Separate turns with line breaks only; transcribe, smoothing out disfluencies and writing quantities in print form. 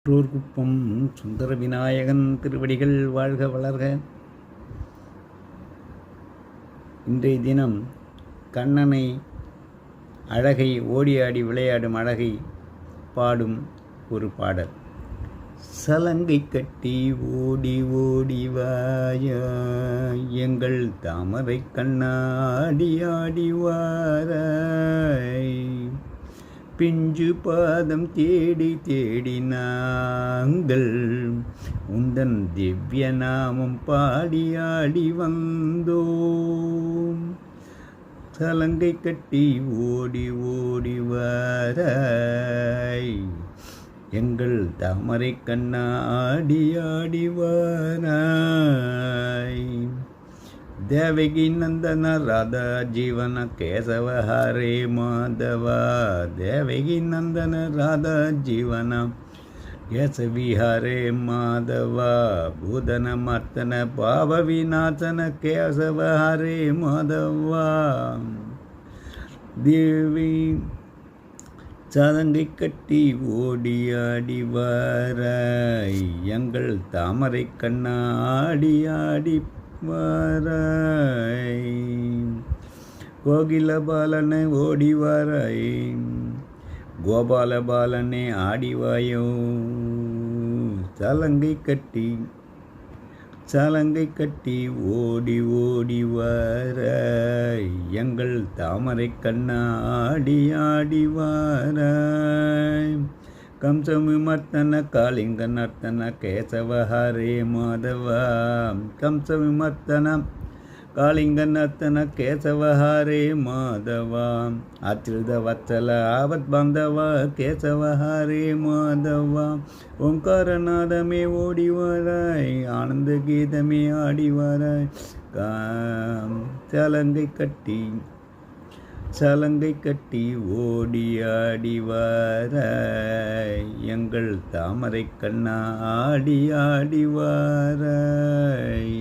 குப்பம் சுந்தர விநாயகன் திருவடிகள் வாழ்க வளர்க. இன்றைய தினம் கண்ணனை அழகை ஓடி ஆடி விளையாடும் அழகை பாடும் ஒரு பாடல். சலங்கை கட்டி ஓடி ஓடி வாயா எங்கள் தாமரை கண்ணாடி ஆடி வாராய், பிஞ்சு பாதம் தேடி தேடி நாங்கள் உந்தன் திவ்ய நாமம் பாடி ஆடி வந்தோம். சலங்கை கட்டி ஓடி ஓடி வாராய் எங்கள் தாமரை கண்ணாடி ஆடி வாராய். தேவகி நந்தன ராதா ஜீவன கேசவ ஹரே மாதவா, தேவகி நந்தன ராதா ஜீவன கேசவி ஹரே மாதவா, பூதன மர்த்தன பாவ விநாசன கேசவ ஹரே மாதவா. தேவி சலங்கை கட்டி ஓடி ஆடி வாராய் எங்கள் தாமரை கண்ணாடி ஆடி வாராய். கோகில பாலனை ஓடி வாராய், கோபால பாலனை ஆடிவாயோ. சலங்கை கட்டி ஓடி ஓடி வாராய் எங்கள் தாமரை கண்ணாடி ஆடி வாராய். கம்சவிமர்த்தன காளிங்க நர்த்தன கேசவ ஹரே மாதவா, கம்சவிமர்த்தன காளிங்க நர்த்தன கேசவ ஹரே மாதவா. அத்ருத வத்சல ஆபத் பாந்தவா கேசவ ஹரே மாதவா. ஓங்காரநாதமே ஓடி வாராய், ஆனந்த கீதமே ஆடி வாராய். சலங்கை கட்டி ஓடி ஆடி வாராய் எங்கள் தாமரை கண்ணாடி ஆடி வாராய்.